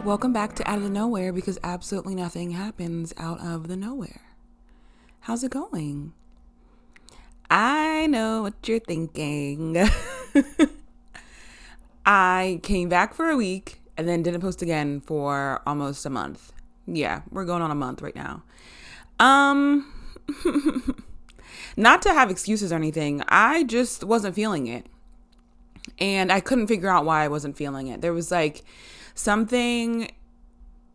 Welcome back to Out of the Nowhere, because absolutely nothing happens out of the nowhere. How's it going? I know what you're thinking. I came back for a week and then didn't post again for almost a month. Yeah, we're going on a month right now. Not to have excuses or anything. I just wasn't feeling it. And I couldn't figure out why I wasn't feeling it. There was like something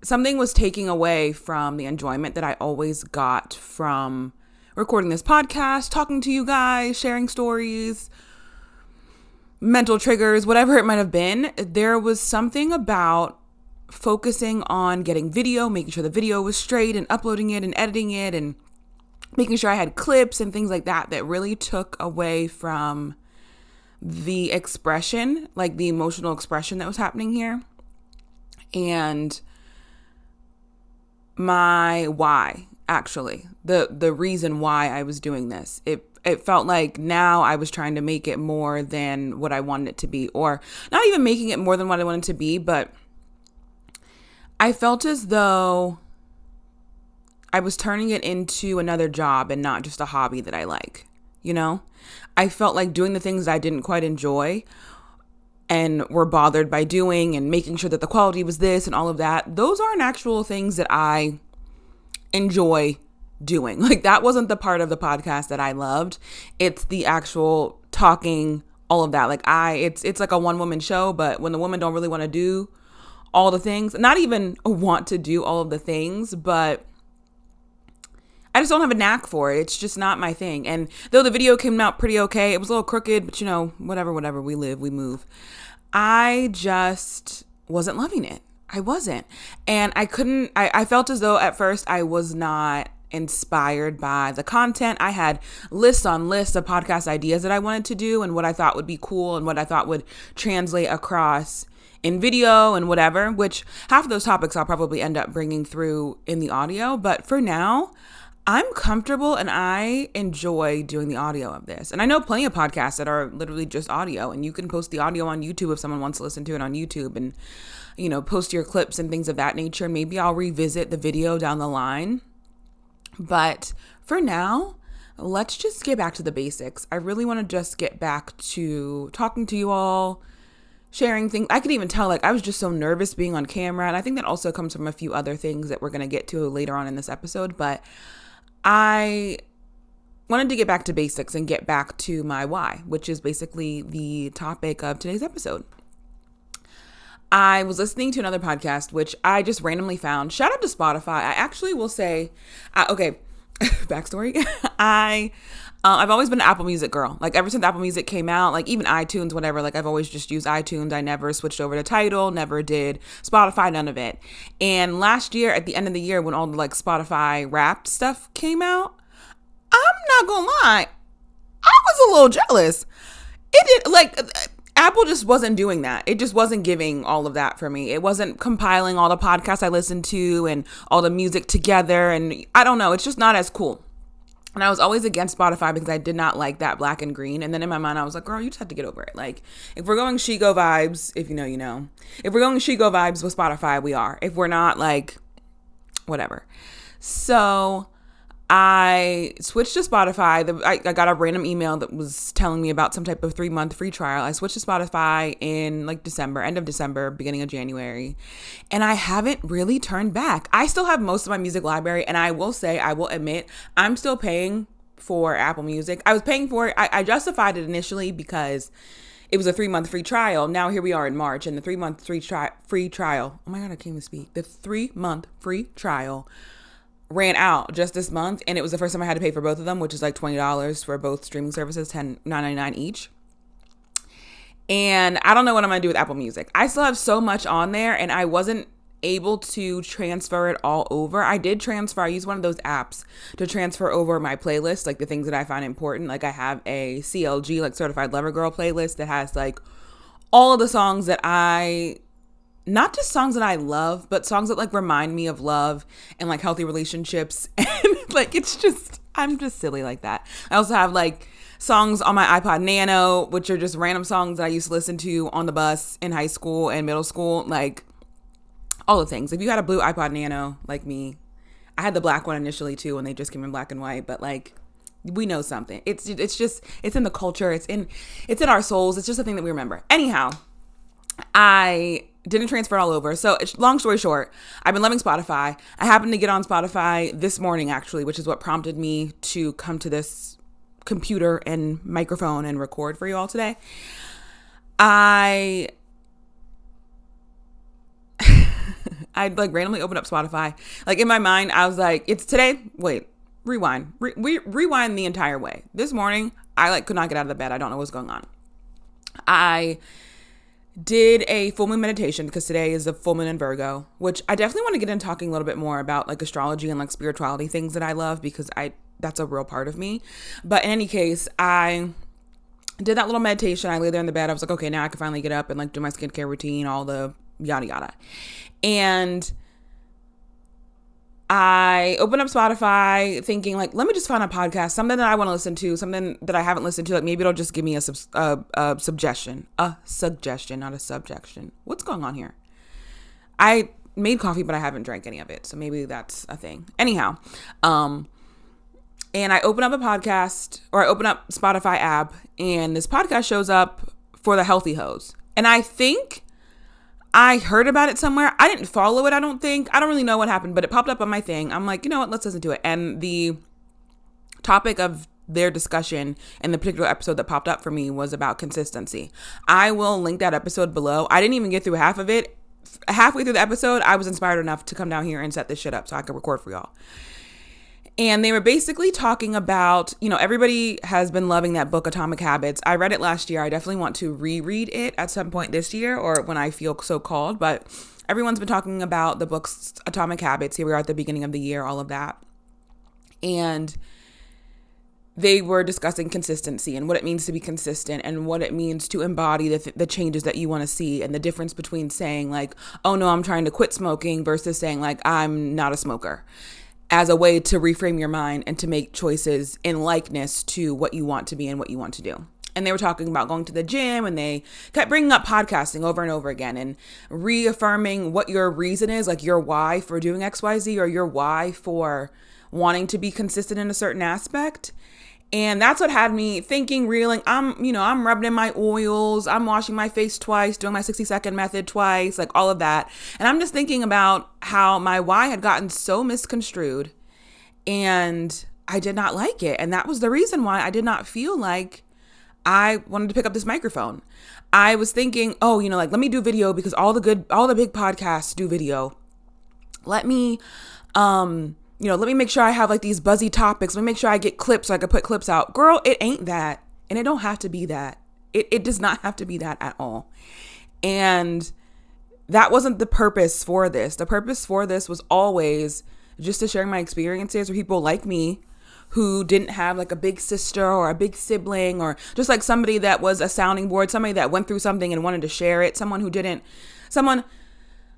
was taking away from the enjoyment that I always got from recording this podcast, talking to you guys, sharing stories, mental triggers, whatever it might have been. There was something about focusing on getting video, making sure the video was straight and uploading it and editing it and making sure I had clips and things like that really took away from the expression, like the emotional expression that was happening here. And my why, actually, the reason why I was doing this. It felt like now I was trying to make it more than what I wanted it to be, or not even making it more than what I wanted it to be, but I felt as though I was turning it into another job and not just a hobby that I like, you know? I felt like doing the things I didn't quite enjoy and were bothered by doing and making sure that the quality was this and all of that. Those aren't actual things that I enjoy doing. Like, that wasn't the part of the podcast that I loved. It's the actual talking, all of that. Like it's like a one-woman show, but when the women don't really want to do all the things, not even want to do all of the things, but I just don't have a knack for it. It's just not my thing. And though the video came out pretty okay, it was a little crooked, but whatever, we live, we move. I just wasn't loving it. I wasn't. And I felt as though at first I was not inspired by the content. I had lists on lists of podcast ideas that I wanted to do and what I thought would be cool and what I thought would translate across in video and whatever, which half of those topics I'll probably end up bringing through in the audio. But for now, I'm comfortable and I enjoy doing the audio of this. And I know plenty of podcasts that are literally just audio, and you can post the audio on YouTube if someone wants to listen to it on YouTube and, post your clips and things of that nature. Maybe I'll revisit the video down the line. But for now, let's just get back to the basics. I really want to just get back to talking to you all, sharing things. I could even tell, I was just so nervous being on camera. And I think that also comes from a few other things that we're going to get to later on in this episode. But I wanted to get back to basics and get back to my why, which is basically the topic of today's episode. I was listening to another podcast, which I just randomly found. Shout out to Spotify. I actually will say, okay, backstory. I've always been an Apple Music girl. Like, ever since Apple Music came out, like even iTunes, whatever, like I've always just used iTunes. I never switched over to Tidal, never did Spotify, none of it. And last year, at the end of the year, when all the Spotify Wrapped stuff came out, I'm not gonna lie, I was a little jealous. It did, Apple just wasn't doing that. It just wasn't giving all of that for me. It wasn't compiling all the podcasts I listened to and all the music together. And I don't know, it's just not as cool. And I was always against Spotify because I did not like that black and green. And then in my mind, I was like, girl, you just have to get over it. Like, if we're going Shigo vibes, if you know, you know. If we're going Shigo vibes with Spotify, we are. If we're not, whatever. So I switched to Spotify. I got a random email that was telling me about some type of 3-month free trial. I switched to Spotify in December, end of December, beginning of January. And I haven't really turned back. I still have most of my music library. And I will admit, I'm still paying for Apple Music. I was paying for it. I justified it initially because it was a 3-month free trial. Now here we are in March, and the 3-month free trial. Oh my God, I can't even speak. The 3-month free trial ran out just this month, and it was the first time I had to pay for both of them, which is $20 for both streaming services, $9.99 each. And I don't know what I'm gonna do with Apple Music. I still have so much on there, and I wasn't able to transfer it all over. I did transfer. I used one of those apps to transfer over my playlist, the things that I find important. I have a CLG, Certified Lover Girl playlist that has all of the songs that not just songs that I love, but songs that remind me of love and healthy relationships. And it's just, I'm just silly like that. I also have songs on my iPod Nano, which are just random songs that I used to listen to on the bus in high school and middle school. all the things. If you had a blue iPod Nano like me, I had the black one initially too when they just came in black and white, but like, we know something. It's in the culture. It's in our souls. It's just a thing that we remember. Anyhow, I didn't transfer it all over. So long story short, I've been loving Spotify. I happened to get on Spotify this morning, actually, which is what prompted me to come to this computer and microphone and record for you all today. I'd like randomly open up Spotify. Like in my mind, I was like, it's today. Wait, rewind. Rewind the entire way. This morning, I like could not get out of the bed. I don't know what's going on. I did a full moon meditation because today is a full moon in Virgo, which I definitely want to get into talking a little bit more about like astrology and like spirituality things that I love because that's a real part of me. But in any case, I did that little meditation. I lay there in the bed. I was like, okay, now I can finally get up and like do my skincare routine, all the yada yada. And I opened up Spotify thinking like, let me just find a podcast, something that I want to listen to, something that I haven't listened to. Like maybe it'll just give me a suggestion, not a subjection. What's going on here? I made coffee, but I haven't drank any of it. So maybe that's a thing. Anyhow, and I open up a podcast or I open up Spotify app and this podcast shows up for the Healthy Hoes. And I think I heard about it somewhere. I didn't follow it, I don't think. I don't really know what happened, but it popped up on my thing. I'm like, you know what? Let's listen to it. And the topic of their discussion in the particular episode that popped up for me was about consistency. I will link that episode below. I didn't even get through half of it. Halfway through the episode, I was inspired enough to come down here and set this shit up so I could record for y'all. And they were basically talking about, you know, everybody has been loving that book, Atomic Habits. I read it last year. I definitely want to reread it at some point this year or when I feel so called. But everyone's been talking about the book's Atomic Habits. Here we are at the beginning of the year, all of that. And they were discussing consistency and what it means to be consistent and what it means to embody the changes that you want to see and the difference between saying like, oh no, I'm trying to quit smoking versus saying like, I'm not a smoker, as a way to reframe your mind and to make choices in likeness to what you want to be and what you want to do. And they were talking about going to the gym and they kept bringing up podcasting over and over again and reaffirming what your reason is, like your why for doing XYZ or your why for wanting to be consistent in a certain aspect. And that's what had me thinking, reeling. I'm rubbing in my oils. I'm washing my face twice, doing my 60-second method twice, like all of that. And I'm just thinking about how my why had gotten so misconstrued and I did not like it. And that was the reason why I did not feel like I wanted to pick up this microphone. I was thinking, oh, like let me do video because all the big podcasts do video. Let me, let me make sure I have like these buzzy topics. Let me make sure I get clips so I can put clips out. Girl, it ain't that. And it don't have to be that. It does not have to be that at all. And that wasn't the purpose for this. The purpose for this was always just to share my experiences with people like me who didn't have like a big sister or a big sibling or just like somebody that was a sounding board, somebody that went through something and wanted to share it,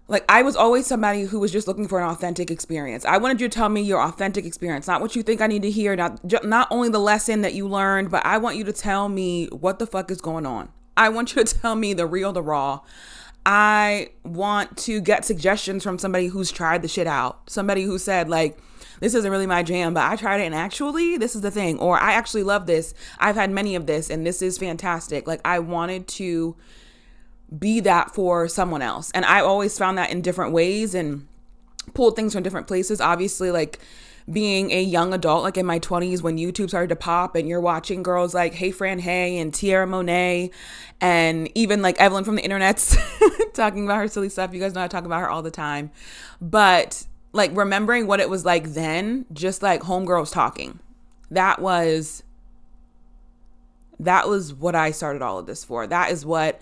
like I was always somebody who was just looking for an authentic experience. I wanted you to tell me your authentic experience, not what you think I need to hear, not only the lesson that you learned, but I want you to tell me what the fuck is going on. I want you to tell me the real, the raw. I want to get suggestions from somebody who's tried the shit out. Somebody who said like, this isn't really my jam, but I tried it and actually this is the thing. Or I actually love this. I've had many of this and this is fantastic. Like I wanted to be that for someone else. And I always found that in different ways and pulled things from different places. Obviously, like being a young adult, like in my 20s when YouTube started to pop and you're watching girls like Hey Fran Hey and Tierra Monet and even like Evelyn from the internet's talking about her silly stuff. You guys know I talk about her all the time. But like remembering what it was like then, just like homegirls talking. That was what I started all of this for. That is what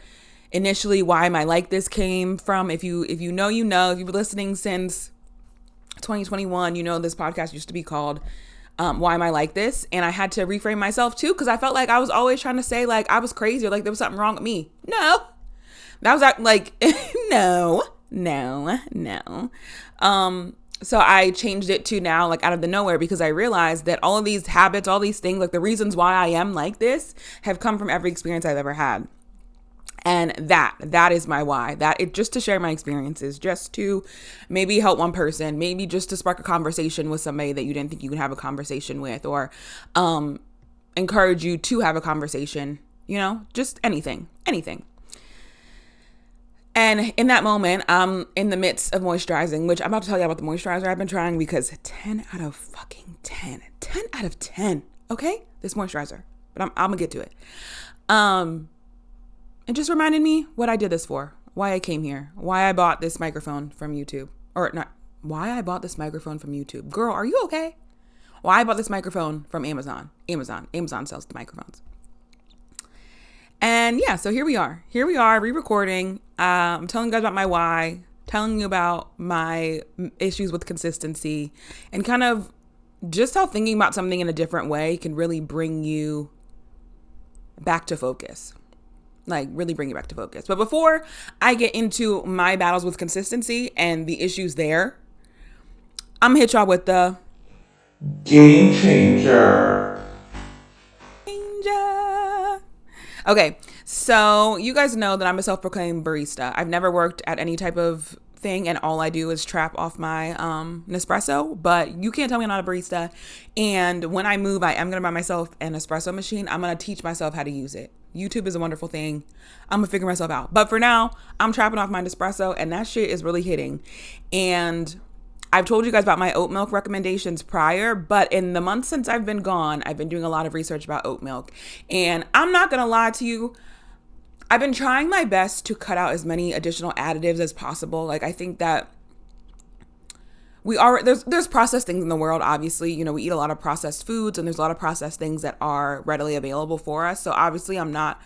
initially why am I like this came from. If you know, if you've been listening since 2021, this podcast used to be called Why Am I Like This? And I had to reframe myself too because I felt like I was always trying to say like I was crazy or like there was something wrong with me. No. That was like no. So I changed it to now like out of the nowhere because I realized that all of these habits, all these things, like the reasons why I am like this have come from every experience I've ever had. And that is my why. That it just to share my experiences, just to maybe help one person, maybe just to spark a conversation with somebody that you didn't think you could have a conversation with, or encourage you to have a conversation, just anything. And in that moment, I'm in the midst of moisturizing, which I'm about to tell you about the moisturizer I've been trying, because 10 out of 10, okay? This moisturizer, but I'm gonna get to it. It just reminded me what I did this for, why I came here, why I bought this microphone from YouTube, or not, why I bought this microphone from YouTube. Girl, are you okay? Why I bought this microphone from Amazon. Amazon sells the microphones. And yeah, so here we are re-recording. I'm telling you guys about my why, telling you about my issues with consistency, and kind of just how thinking about something in a different way can really bring you back to focus. Really bring you back to focus. But before I get into my battles with consistency and the issues there, I'm gonna hit y'all with the Game changer. Okay, so you guys know that I'm a self-proclaimed barista. I've never worked at any type of thing, and all I do is trap off my Nespresso, but you can't tell me I'm not a barista. And when I move, I am going to buy myself an espresso machine. I'm going to teach myself how to use it. YouTube is a wonderful thing. I'm going to figure myself out. But for now, I'm trapping off my Nespresso, and that shit is really hitting. And I've told you guys about my oat milk recommendations prior, but in the months since I've been gone, I've been doing a lot of research about oat milk. And I'm not going to lie to you, I've been trying my best to cut out as many additional additives as possible. I think that there's processed things in the world, obviously. We eat a lot of processed foods, and there's a lot of processed things that are readily available for us. So obviously I'm not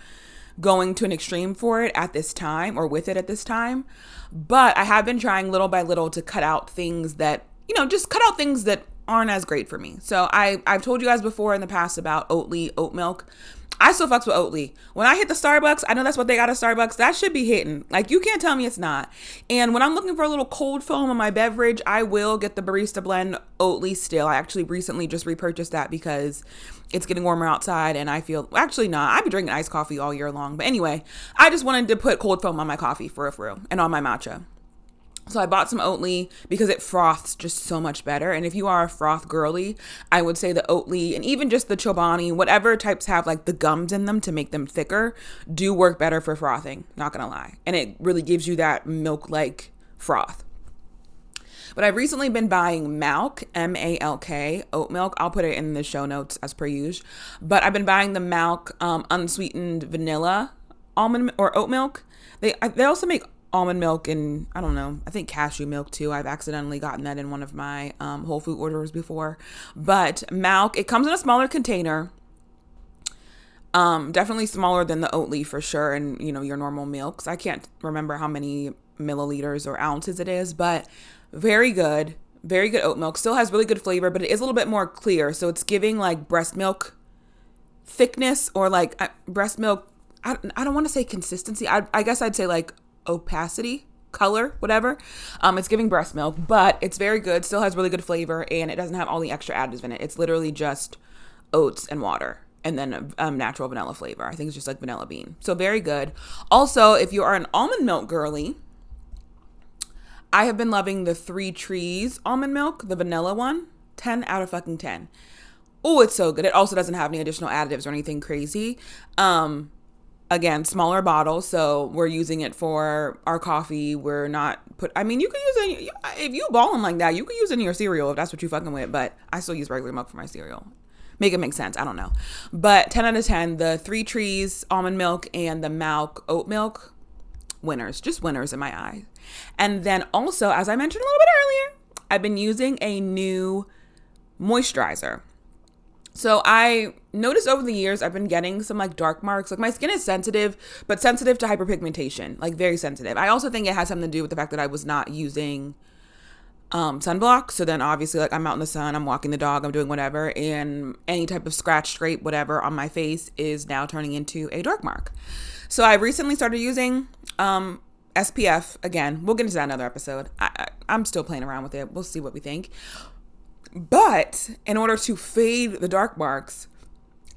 going to an extreme for it at this time, or with it at this time. But I have been trying little by little to cut out things that, just cut out things that aren't as great for me. So I've told you guys before in the past about Oatly oat milk. I still fucks with Oatly. When I hit the Starbucks, I know that's what they got at Starbucks. That should be hitting. You can't tell me it's not. And when I'm looking for a little cold foam in my beverage, I will get the Barista Blend Oatly still. I actually recently just repurchased that because it's getting warmer outside, and I feel, actually not. I've been drinking iced coffee all year long. But anyway, I just wanted to put cold foam on my coffee for real, and on my matcha. So I bought some Oatly because it froths just so much better. And if you are a froth girly, I would say the Oatly, and even just the Chobani, whatever types have the gums in them to make them thicker, do work better for frothing, not gonna lie. And it really gives you that milk-like froth. But I've recently been buying Malk, Malk, oat milk. I'll put it in the show notes as per usual. But I've been buying the Malk unsweetened vanilla almond or oat milk. They also make almond milk, and I don't know, I think cashew milk too. I've accidentally gotten that in one of my Whole Food orders before. But Malk, it comes in a smaller container. Definitely smaller than the Oatly for sure, and your normal milks. I can't remember how many milliliters or ounces it is, but very good oat milk. Still has really good flavor, but it is a little bit more clear. So it's giving breast milk thickness, or breast milk. I don't want to say consistency. I guess I'd say opacity, color, whatever. It's giving breast milk, but it's very good. Still has really good flavor, and it doesn't have all the extra additives in it. It's literally just oats and water, and then natural vanilla flavor. I think it's just vanilla bean. So very good. Also, if you are an almond milk girly, I have been loving the 3 Trees almond milk, the vanilla one. 10 out of fucking 10. Oh, it's so good. It also doesn't have any additional additives or anything crazy. Again, smaller bottle, so we're using it for our coffee. We're not you can use it, if you balling like that, you can use it in your cereal if that's what you fucking with, but I still use regular milk for my cereal. Make it make sense, I don't know. But 10 out of 10, the 3 Trees almond milk and the Malk oat milk, winners, just winners in my eyes. And then also, as I mentioned a little bit earlier, I've been using a new moisturizer. So I noticed over the years, I've been getting some dark marks. My skin is sensitive, but sensitive to hyperpigmentation, very sensitive. I also think it has something to do with the fact that I was not using sunblock. So then obviously I'm out in the sun, I'm walking the dog, I'm doing whatever, and any type of scratch, scrape, whatever on my face is now turning into a dark mark. So I recently started using SPF again. We'll get into that in another episode. I'm still playing around with it. We'll see what we think. But in order to fade the dark marks,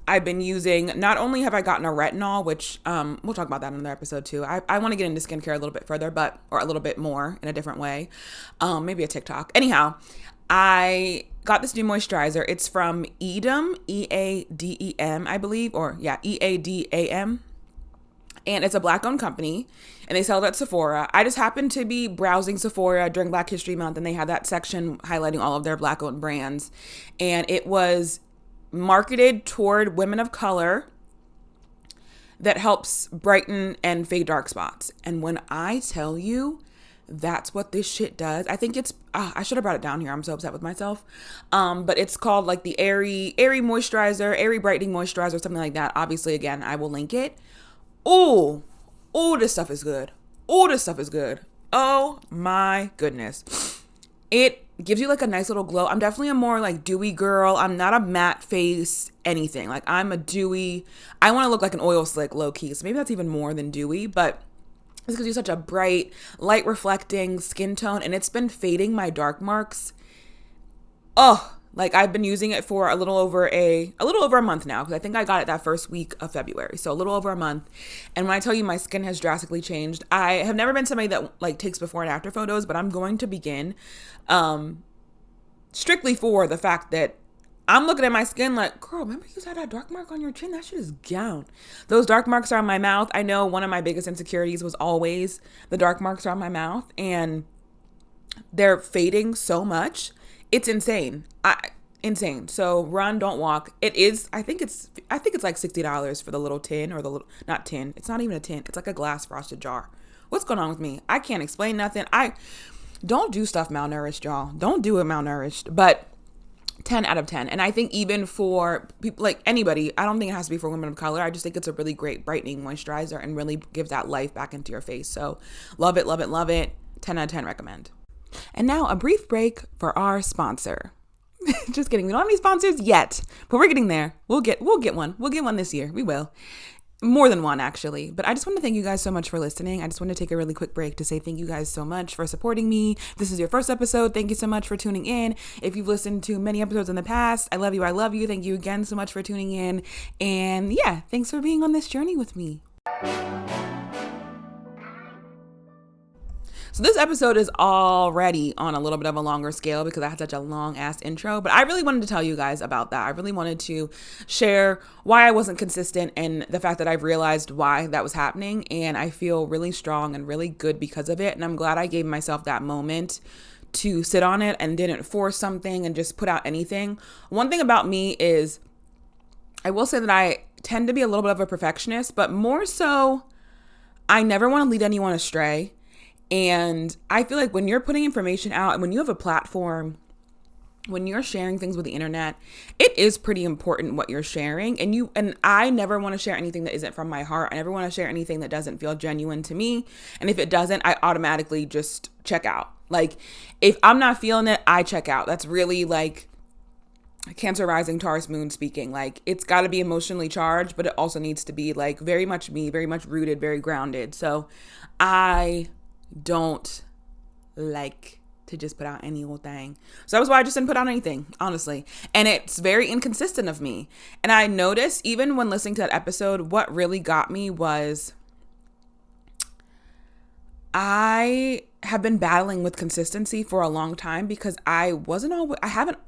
I've been using, not only have I gotten a retinol, which we'll talk about that in another episode too. I want to get into skincare a little bit further, or a little bit more in a different way. Maybe a TikTok. Anyhow, I got this new moisturizer. It's from Edam, Eadem, I believe, or yeah, Eadam. And it's a Black-owned company, and they sell it at Sephora. I just happened to be browsing Sephora during Black History Month, and they had that section highlighting all of their Black-owned brands. And it was marketed toward women of color that helps brighten and fade dark spots. And when I tell you that's what this shit does, I think it's, I should have brought it down here. I'm so upset with myself. But it's called like the Airy Moisturizer, Airy Brightening Moisturizer, something like that. Obviously, again, I will link it. Oh, this stuff is good. Oh my goodness. It gives you like a nice little glow. I'm definitely a more like dewy girl. I'm not a matte face anything. Like I'm a dewy, I want to look like an oil slick low key. So maybe that's even more than dewy, but this gives you such a bright, light reflecting skin tone, and it's been fading my dark marks. Oh, like I've been using it for a little over a month now, because I think I got it that first week of February. So a little over a month. And when I tell you my skin has drastically changed, I have never been somebody that like takes before and after photos, but I'm going to begin strictly for the fact that I'm looking at my skin like, girl, remember you had that dark mark on your chin? That shit is gone. Those dark marks are on my mouth. I know one of my biggest insecurities was always the dark marks are on my mouth, and they're fading so much. It's insane. Insane. So run, don't walk. It is, I think it's like $60 for the little tin, or the little, not tin. It's not even a tin. It's like a glass frosted jar. What's going on with me? I can't explain nothing. I don't do stuff malnourished, y'all. Don't do it malnourished, but 10 out of 10. And I think even for people, like anybody, I don't think it has to be for women of color. I just think it's a really great brightening moisturizer and really gives that life back into your face. So love it, love it, love it. 10 out of 10 recommend. And now a brief break for our sponsor. Just kidding. We don't have any sponsors yet, but we're getting there. We'll get one. We'll get one this year. We will. More than one, actually. But I just want to thank you guys so much for listening. I just want to take a really quick break to say thank you guys so much for supporting me. If this is your first episode, thank you so much for tuning in. If you've listened to many episodes in the past, I love you. I love you. Thank you again so much for tuning in. And yeah, thanks for being on this journey with me. So this episode is already on a little bit of a longer scale because I had such a long ass intro, but I really wanted to tell you guys about that. I really wanted to share why I wasn't consistent and the fact that I've realized why that was happening. And I feel really strong and really good because of it. And I'm glad I gave myself that moment to sit on it and didn't force something and just put out anything. One thing about me is I will say that I tend to be a little bit of a perfectionist, but more so I never want to lead anyone astray. And I feel like when you're putting information out and when you have a platform, when you're sharing things with the internet, it is pretty important what you're sharing. And I never want to share anything that isn't from my heart. I never want to share anything that doesn't feel genuine to me. And if it doesn't, I automatically just check out. Like if I'm not feeling it, I check out. That's really like Cancer rising, Taurus moon speaking. Like it's got to be emotionally charged, but it also needs to be like very much me, very much rooted, very grounded. So I don't like to just put out any old thing. So that was why I just didn't put out anything, honestly. And it's very inconsistent of me. And I noticed even when listening to that episode, what really got me was I have been battling with consistency for a long time because I haven't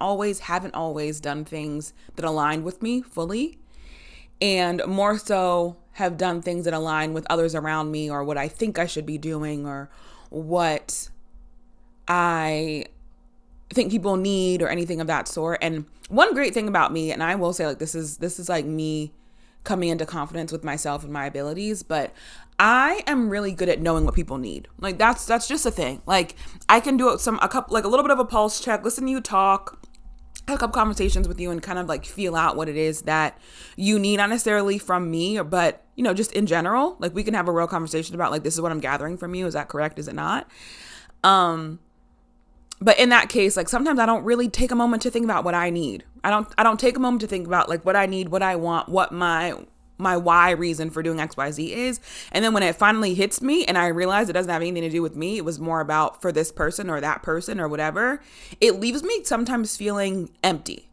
always done things that aligned with me fully, and more so have done things that align with others around me or what I think I should be doing or what I think people need or anything of that sort. And one great thing about me, and I will say like this is like me coming into confidence with myself and my abilities, but I am really good at knowing what people need. Like that's just a thing. Like I can do a little bit of a pulse check, listen to you talk, have a couple conversations with you and kind of like feel out what it is that you need, not necessarily from me, but just in general. Like we can have a real conversation about like, this is what I'm gathering from you. Is that correct? Is it not? But in that case, like sometimes I don't really take a moment to think about what I need. I don't take a moment to think about like what I need, what I want, what my why reason for doing XYZ is. And then when it finally hits me and I realize it doesn't have anything to do with me, it was more about for this person or that person or whatever, it leaves me sometimes feeling empty.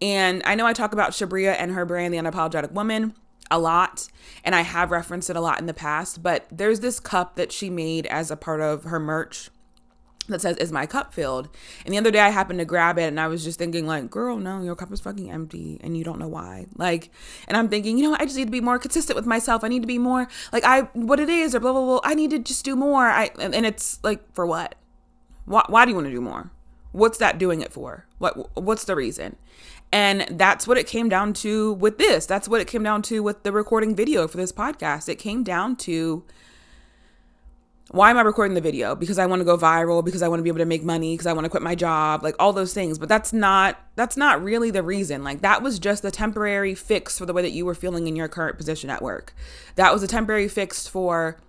And I know I talk about Shabria and her brand, The Unapologetic Woman, a lot, and I have referenced it a lot in the past, but there's this cup that she made as a part of her merch that says, "Is my cup filled?" And the other day I happened to grab it and I was just thinking like, girl, no, your cup is fucking empty and you don't know why. Like, and I'm thinking, I just need to be more consistent with myself. I need to be more like what it is or blah, blah, blah. I need to just do more. And it's like, for what? Why do you want to do more? What's that doing it for? What's the reason? And that's what it came down to with this. That's what it came down to with the recording video for this podcast. It came down to, why am I recording the video? Because I want to go viral, because I want to be able to make money, because I want to quit my job, like all those things. But that's not really the reason. Like, that was just a temporary fix for the way that you were feeling in your current position at work. That was a temporary fix for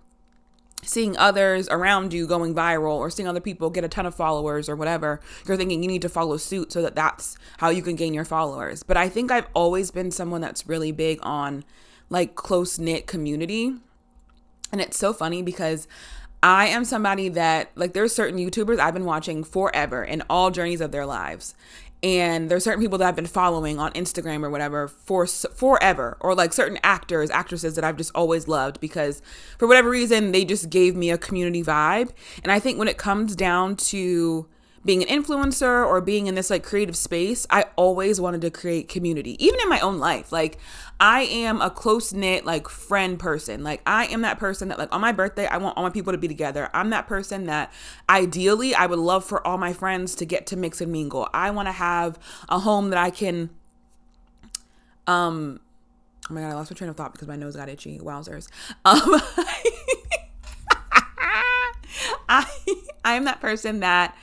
seeing others around you going viral or seeing other people get a ton of followers or whatever. You're thinking you need to follow suit so that that's how you can gain your followers. But I think I've always been someone that's really big on like close-knit community. And it's so funny because I am somebody that, like, there's certain YouTubers I've been watching forever in all journeys of their lives. And there's certain people that I've been following on Instagram or whatever for forever, or like certain actors, actresses that I've just always loved because for whatever reason, they just gave me a community vibe. And I think when it comes down to being an influencer or being in this like creative space, I always wanted to create community, even in my own life. Like, I am a close-knit like friend person. Like, I am that person that, like, on my birthday, I want all my people to be together. I'm that person that ideally I would love for all my friends to get to mix and mingle. I want to have a home that I can, oh my God, I lost my train of thought because my nose got itchy. Wowzers. I am that person that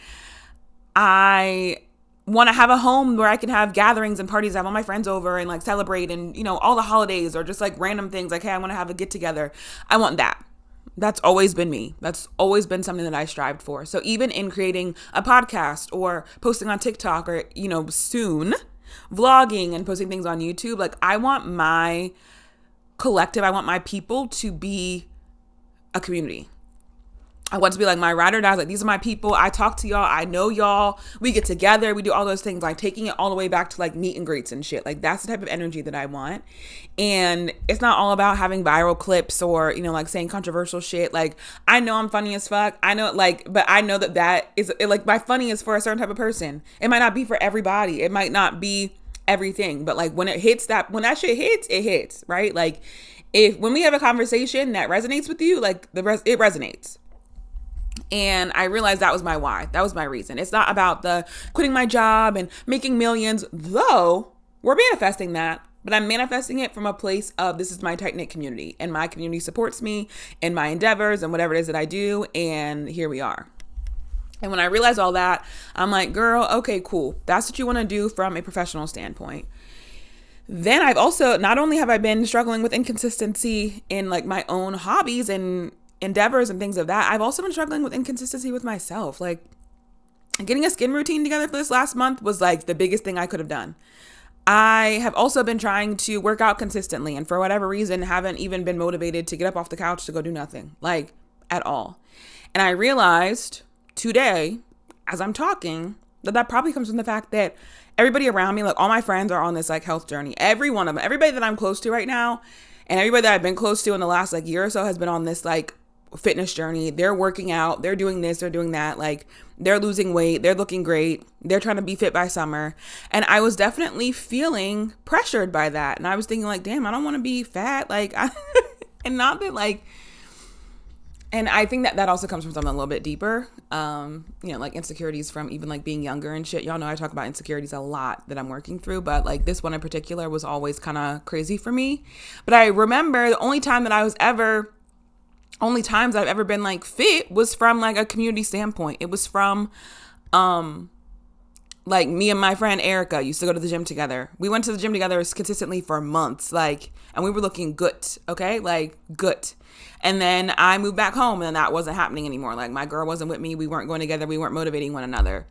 I want to have a home where I can have gatherings and parties, have all my friends over and like celebrate and, all the holidays or just like random things like, hey, I want to have a get together. I want that. That's always been me. That's always been something that I strived for. So even in creating a podcast or posting on TikTok or, soon vlogging and posting things on YouTube, like, I want my collective, I want my people to be a community. I want to be like my ride or dies. Like, these are my people. I talk to y'all. I know y'all. We get together. We do all those things, like taking it all the way back to like meet and greets and shit. Like, that's the type of energy that I want. And it's not all about having viral clips or, like saying controversial shit. Like, I know I'm funny as fuck. I know, like, but I know that is like, my funny is for a certain type of person. It might not be for everybody. It might not be everything, but like when that shit hits, it hits, right? Like, when we have a conversation that resonates with you, like it resonates. And I realized that was my why. That was my reason. It's not about the quitting my job and making millions, though we're manifesting that. But I'm manifesting it from a place of, this is my tight-knit community and my community supports me in my endeavors and whatever it is that I do. And here we are. And when I realized all that, I'm like, girl, okay, cool. That's what you want to do from a professional standpoint. Then I've also, not only have I been struggling with inconsistency in like my own hobbies and endeavors and things of that, I've also been struggling with inconsistency with myself. Like, getting a skin routine together for this last month was like the biggest thing I could have done. I have also been trying to work out consistently, and for whatever reason haven't even been motivated to get up off the couch to go do nothing, like, at all. And I realized today, as I'm talking, that probably comes from the fact that everybody around me, like all my friends, are on this like health journey. Every one of them, everybody that I'm close to right now, and everybody that I've been close to in the last like year or so has been on this like fitness journey. They're working out, they're doing this, they're doing that, like they're losing weight, they're looking great, they're trying to be fit by summer. And I was definitely feeling pressured by that. And I was thinking like, damn, I don't want to be fat. Like, and not that like, and I think that also comes from something a little bit deeper, like insecurities from even like being younger and shit. Y'all know I talk about insecurities a lot that I'm working through, but like this one in particular was always kind of crazy for me. But I remember the only times I've ever been like fit was from like a community standpoint. It was from, like me and my friend Erica used to go to the gym together. We went to the gym together consistently for months, like, and we were looking good. Okay. Like good. And then I moved back home and that wasn't happening anymore. Like my girl wasn't with me. We weren't going together. We weren't motivating one another.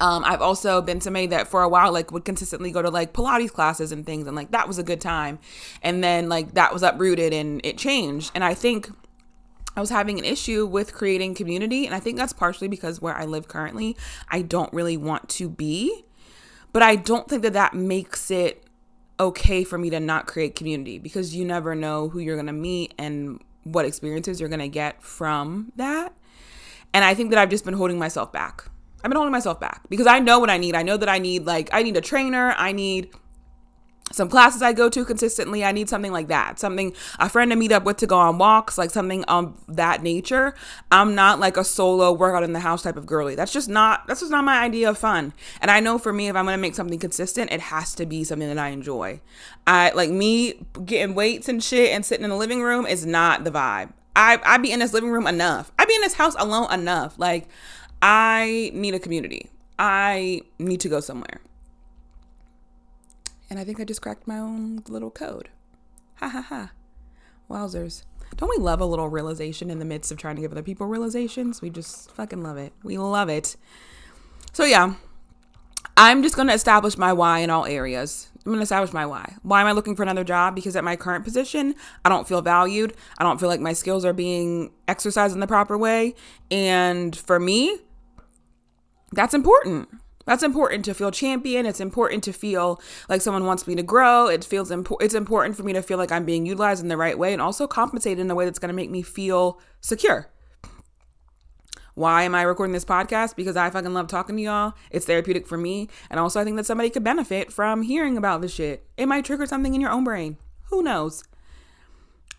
I've also been somebody that for a while, like would consistently go to like Pilates classes and things. And like, that was a good time. And then like that was uprooted and it changed. And I think I was having an issue with creating community. And I think that's partially because where I live currently, I don't really want to be. But I don't think that that makes it okay for me to not create community, because you never know who you're going to meet and what experiences you're going to get from that. And I think that I've just been holding myself back. I've been holding myself back because I know what I need. I know that I need a trainer. I need some classes I go to consistently. I need something like that. Something, a friend to meet up with to go on walks, like something of that nature. I'm not like a solo workout in the house type of girly. That's just not my idea of fun. And I know for me, if I'm going to make something consistent, it has to be something that I enjoy. Me getting weights and shit and sitting in the living room is not the vibe. I be in this living room enough. I be in this house alone enough. Like, I need a community. I need to go somewhere. And I think I just cracked my own little code. Ha ha ha. Wowzers. Don't we love a little realization in the midst of trying to give other people realizations? We just fucking love it. We love it. So yeah, I'm just going to establish my why in all areas. I'm going to establish my why. Why am I looking for another job? Because at my current position, I don't feel valued. I don't feel like my skills are being exercised in the proper way. And for me, that's important. That's important to feel champion. It's important to feel like someone wants me to grow. It's important for me to feel like I'm being utilized in the right way and also compensated in a way that's going to make me feel secure. Why am I recording this podcast? Because I fucking love talking to y'all. It's therapeutic for me. And also I think that somebody could benefit from hearing about this shit. It might trigger something in your own brain. Who knows?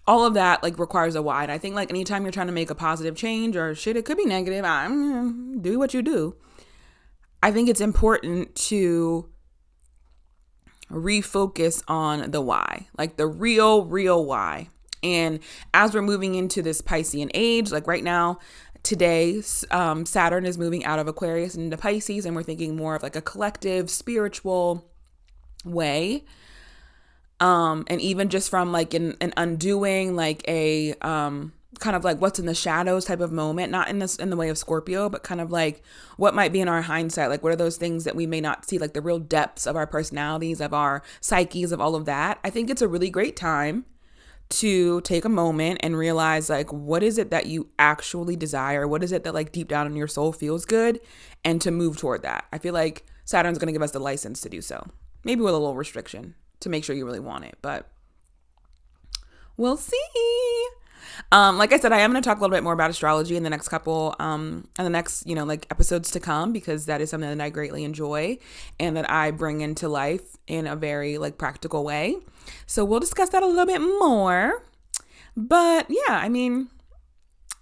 All of that requires a why. And I think anytime you're trying to make a positive change or shit, it could be negative. Do what you do. I think it's important to refocus on the why, the real why. And as we're moving into this Piscean age, right now, today, Saturn is moving out of Aquarius and into Pisces, and we're thinking more of a collective spiritual way. And even just from an undoing, a kind of what's in the shadows type of moment, not in the way of Scorpio, but kind of what might be in our hindsight. What are those things that we may not see, the real depths of our personalities, of our psyches, of all of that. I think it's a really great time to take a moment and realize what is it that you actually desire? What is it that deep down in your soul feels good, and to move toward that. I feel like Saturn's going to give us the license to do so, maybe with a little restriction to make sure you really want it, but we'll see. Like I said, I am going to talk a little bit more about astrology in the next couple, episodes to come, because that is something that I greatly enjoy and that I bring into life in a very practical way. So we'll discuss that a little bit more. But yeah,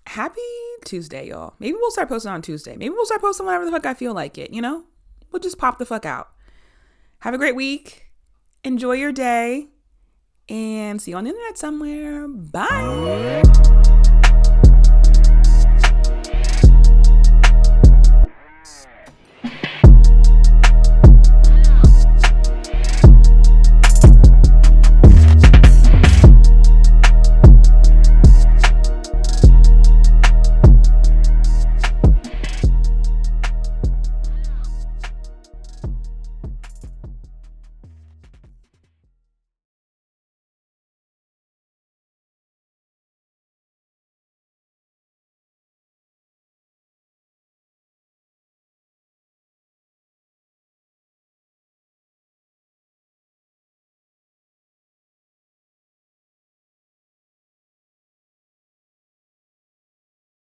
happy Tuesday, y'all. Maybe we'll start posting on Tuesday. Maybe we'll start posting whenever the fuck I feel like it, We'll just pop the fuck out. Have a great week. Enjoy your day. And see you on the internet somewhere. Bye.